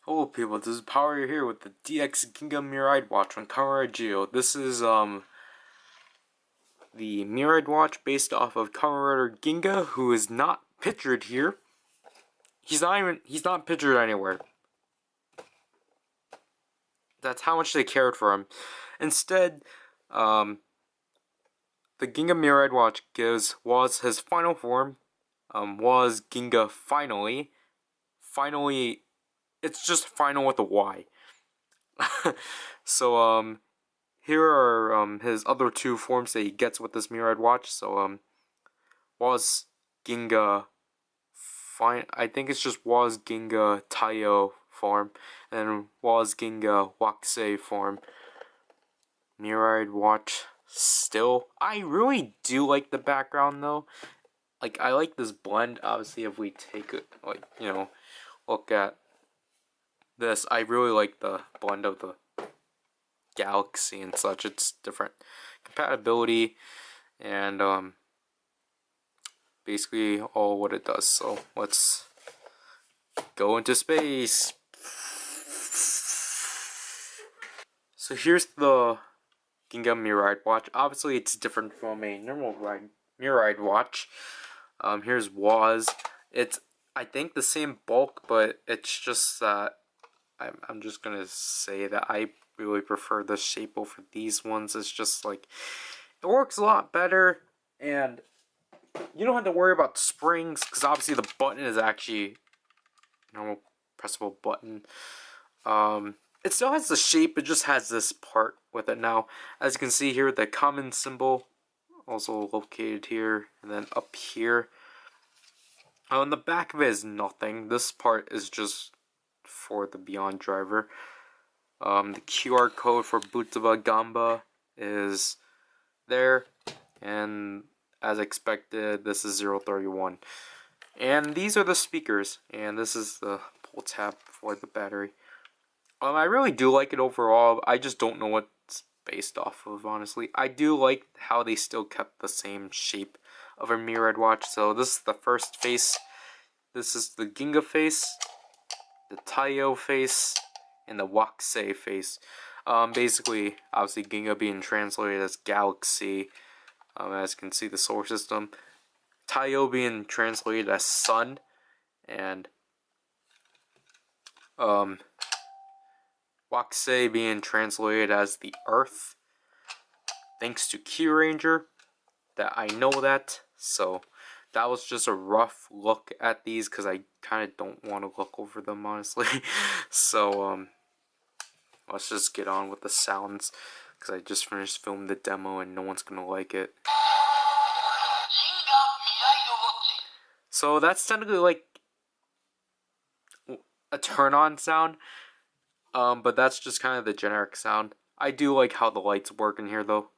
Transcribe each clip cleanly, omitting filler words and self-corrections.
Hello people, this is PowerRider here with the DX Ginga Miridewatch on Kamen Rider Zi-O. This is the Miridewatch based off of Kamen Rider Ginga, who is not pictured here. He's not pictured anywhere. That's how much they cared for him. Instead, the Ginga Miridewatch was his final form. Was Ginga finally. Finally, it's just final with a Y. So, here are his other two forms that he gets with this Miridewatch. So, was Ginga I think it's just was Ginga Taiyo form, and was Ginga Wakusei form. Miridewatch still. I really do like the background though. Like, I like this blend. Obviously, if we take it, like, look at this, I really like the blend of the galaxy and such. It's different compatibility and basically all what it does. So let's go into space. So here's the Ginga Miridewatch. Obviously it's different from a normal Miridewatch. Here's Was. It's, I think, the same bulk, but it's just that I'm just gonna say that I really prefer the shape over these ones. It's just like, it works a lot better, and you don't have to worry about springs, because obviously the button is actually a normal pressable button. It still has the shape, it just has this part with it now. As you can see here, the common symbol also located here, and then up here. On the back of it is nothing. This part is just for the Beyond driver. The QR code for Butsuba Gamba is there, and as expected, this is 031. And these are the speakers, and this is the pull tab for the battery. I really do like it overall. I just don't know what it's based off of, honestly. I do like how they still kept the same shape of a Miridewatch. So this is the first face. This is the Ginga face, the Taiyo face, and the Wakusei face. Basically, obviously Ginga being translated as galaxy, as you can see, the solar system. Taiyo being translated as sun, and Wakusei being translated as the earth. Thanks to Key Ranger, that I know that. So that was just a rough look at these, because I kind of don't want to look over them, honestly. So let's just get on with the sounds, because I just finished filming the demo and no one's gonna like it. So that's technically like a turn-on sound, but that's just kind of the generic sound. I do like how the lights work in here though.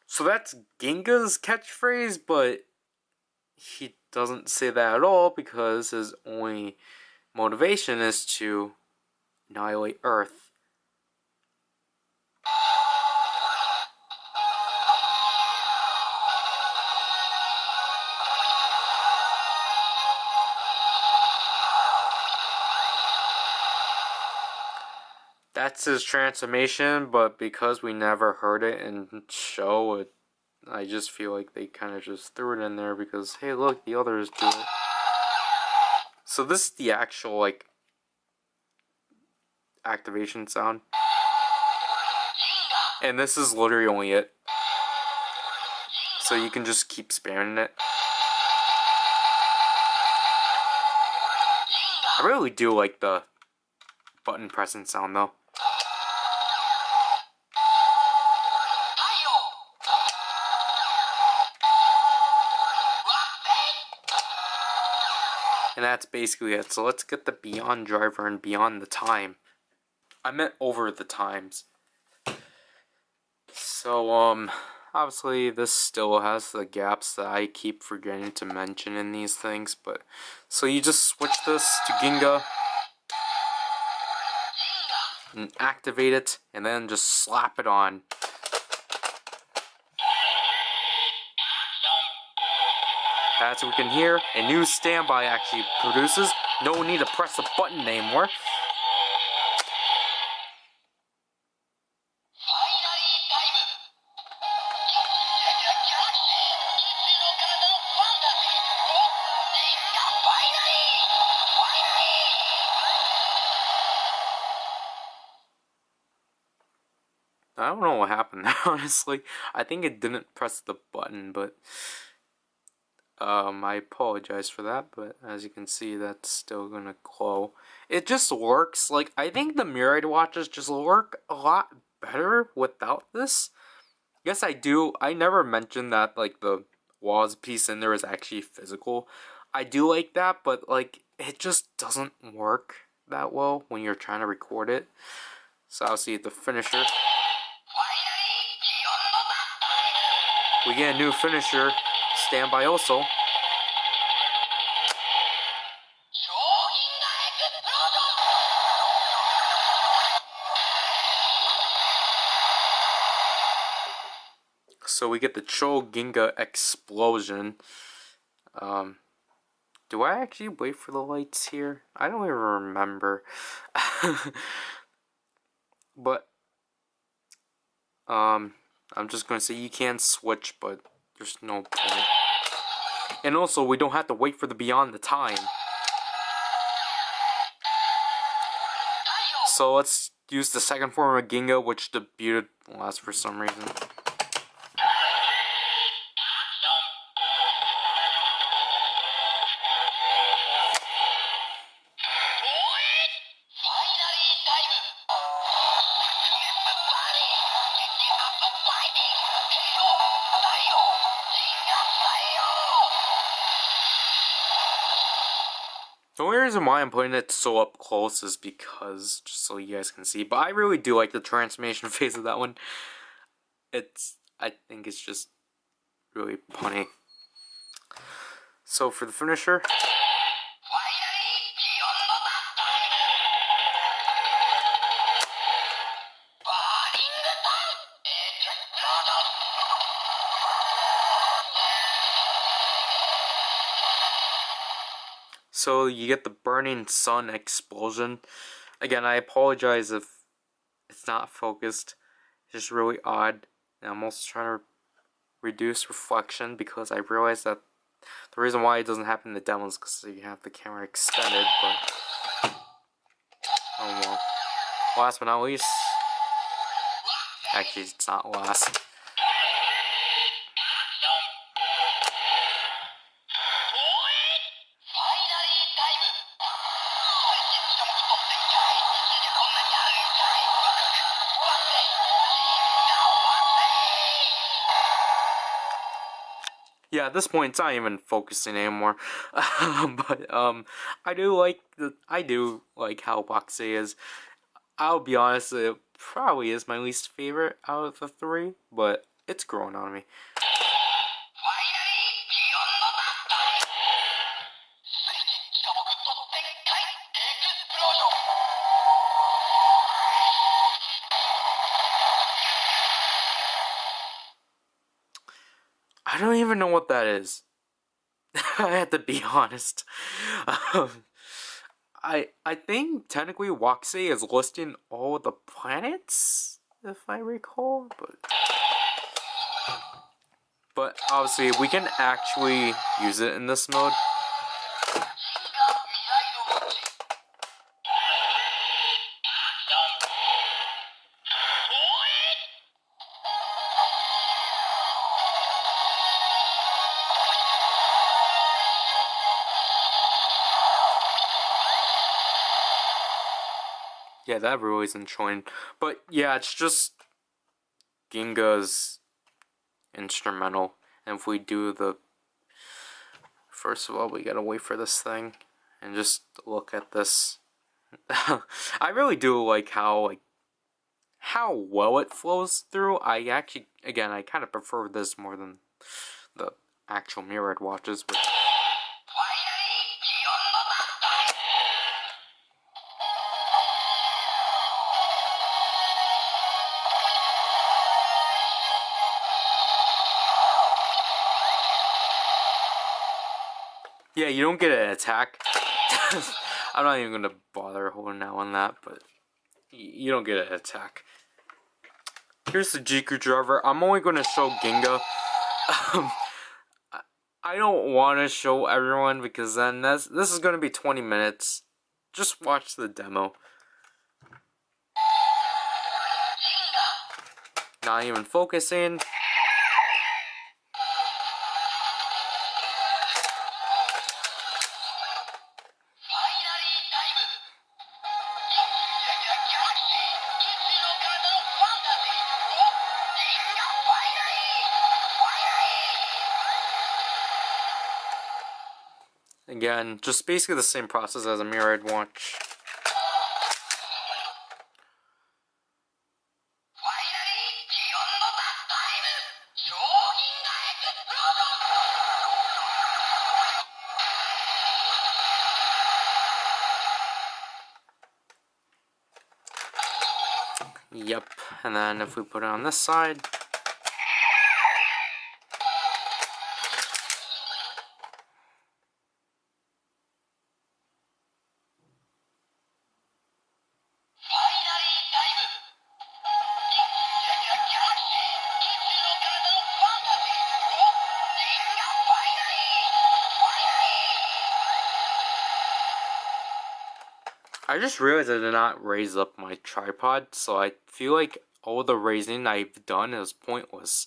So that's Ginga's catchphrase, but he doesn't say that at all, because his only motivation is to annihilate Earth. That's his transformation, but because we never heard it in show, I just feel like they kind of just threw it in there because, hey, look, the others do it. So this is the actual, like, activation sound. And this is literally only it. So you can just keep spamming it. I really do like the button pressing sound though. And that's basically it. So let's get the Beyond driver and Beyond the time. I meant over the times. So, obviously this still has the gaps that I keep forgetting to mention in these things, but, so you just switch this to Ginga, and activate it, and then just slap it on. As we can hear, a new standby actually produces. No need to press the button anymore. I don't know what happened there, honestly. I think it didn't press the button, but I apologize for that, but as you can see, that's still gonna glow. It just works. Like, I think the Miridewatches watches just work a lot better without this. Yes, I do. I never mentioned that, like, the Woz piece in there is actually physical. I do like that, but, like, it just doesn't work that well when you're trying to record it. So I'll see the finisher. We get a new finisher, standby also. So we get the DX Ginga explosion. Do I actually wait for the lights here? I don't even remember. But I'm just gonna say you can switch, but there's no point. And also, we don't have to wait for the beyond the time. So let's use the second form of Ginga, which debuted last for some reason. The only reason why I'm putting it so up close is because, just so you guys can see, but I really do like the transformation phase of that one. I think it's just really punny. So for the finisher, so you get the burning sun explosion. Again, I apologize if it's not focused. It's just really odd. And I'm also trying to reduce reflection because I realized that the reason why it doesn't happen in the demo is because you have the camera extended, but oh well. Last but not least, actually it's not last. Yeah, at this point it's not even focusing anymore. But I do like how Boxy is. I'll be honest, it probably is my least favorite out of the three, but it's growing on me. I don't even know what that is. I have to be honest. I think technically Waxay is listing all the planets, if I recall, but obviously we can actually use it in this mode. Yeah, that really isn't showing. But yeah, it's just Ginga's instrumental. And if we do the... First of all, we gotta wait for this thing. And just look at this. I really do like how well it flows through. I actually, again, I kind of prefer this more than the actual mirrored watches. But Yeah, you don't get an attack. I'm not even gonna bother holding out on that, but you don't get an attack. Here's the Jiku driver. I'm only gonna show Ginga. I don't want to show everyone because then this is gonna be 20 minutes. Just watch the demo. Not even focusing. Again, just basically the same process as a Miridewatch. Yep, and then if we put it on this side, I just realized I did not raise up my tripod, so I feel like all the raising I've done is pointless.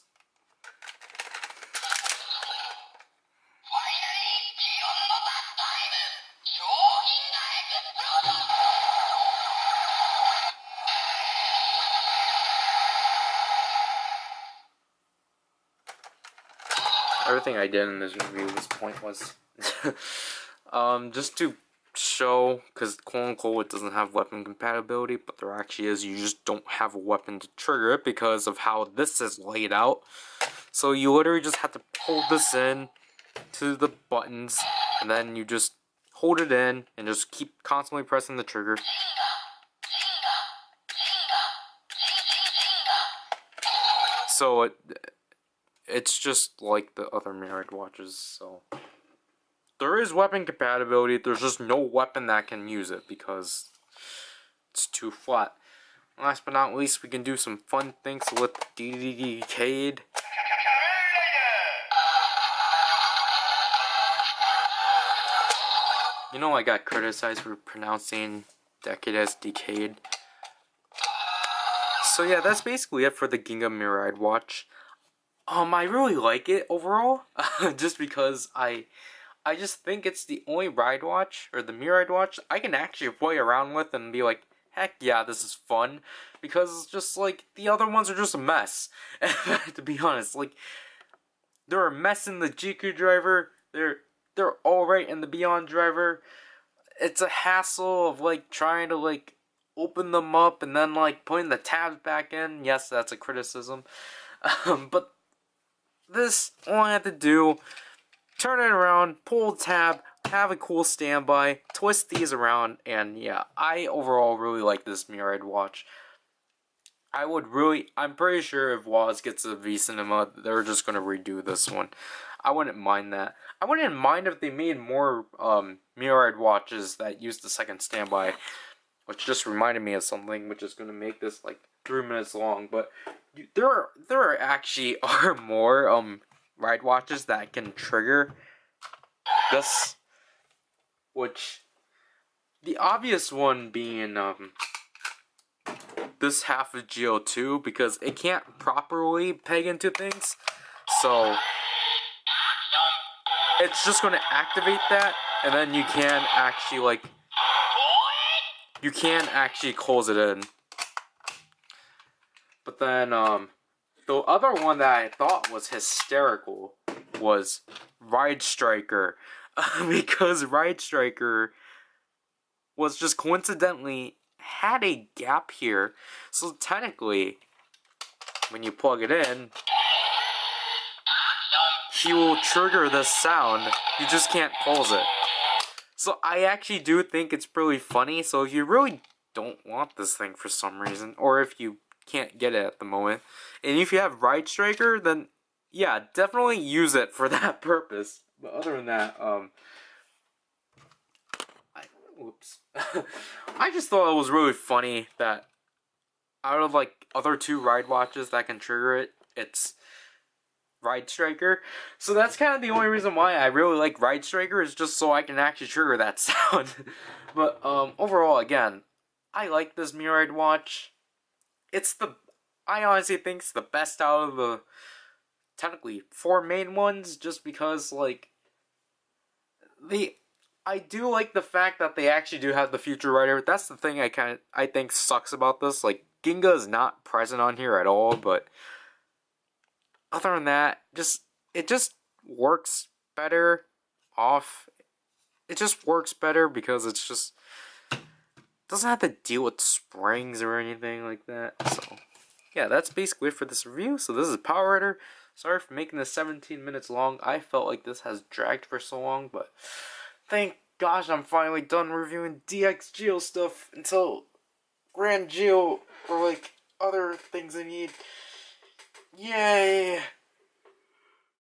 Everything I did in this review was pointless. Just to show, because quote unquote it doesn't have weapon compatibility, but there actually is. You just don't have a weapon to trigger it because of how this is laid out. So you literally just have to hold this in to the buttons, and then you just hold it in and just keep constantly pressing the trigger. So it's just like the other Miridewatches, so there is weapon compatibility, there's just no weapon that can use it because it's too flat. Last but not least, we can do some fun things with Decade. You know, I got criticized for pronouncing Decade as Decade. So yeah, that's basically it for the Ginga Miridewatch. I really like it overall, just because I just think it's the only ride watch, or the Miridewatch, I can actually play around with and be like, heck yeah, this is fun, because it's just like, the other ones are just a mess, to be honest. Like, they're a mess in the GQ driver, they're alright in the Beyond driver. It's a hassle of like, trying to like, open them up, and then like, putting the tabs back in. Yes, that's a criticism, but this, all I have to do, turn it around, pull the tab, have a cool standby, twist these around, and yeah, I overall really like this Miridewatch. I'm pretty sure if Woz gets a V Cinema, they're just gonna redo this one. I wouldn't mind that. I wouldn't mind if they made more Miridewatches that use the second standby, which just reminded me of something, which is gonna make this like 3 minutes long, but there actually are more ride watches that can trigger this, which the obvious one being this half of Zi-O, because it can't properly peg into things, so it's just going to activate that, and then you can actually close it in. But then, the other one that I thought was hysterical was Ride Striker. Because Ride Striker was just coincidentally had a gap here. So technically, when you plug it in, he will trigger this sound. You just can't pause it. So I actually do think it's pretty funny. So if you really don't want this thing for some reason, or if you can't get it at the moment, and if you have Ride Striker, then yeah, definitely use it for that purpose. But other than that, I just thought it was really funny that out of like other two ride watches that can trigger it, it's Ride Striker. So that's kind of the only reason why I really like Ride Striker, is just so I can actually trigger that sound. But overall, again, I like this Mirai watch. I honestly think it's the best out of the technically 4 main ones, just because like I do like the fact that they actually do have the Future Rider. That's the thing I think sucks about this. Like, Ginga is not present on here at all, but other than that, it just works better off. It just works better because it's just doesn't have to deal with springs or anything like that. So yeah, that's basically it for this review. So this is PowerRider. Sorry for making this 17 minutes long. I felt like this has dragged for so long, but thank gosh I'm finally done reviewing DX Geo stuff until Grand Geo or like other things I need. Yay!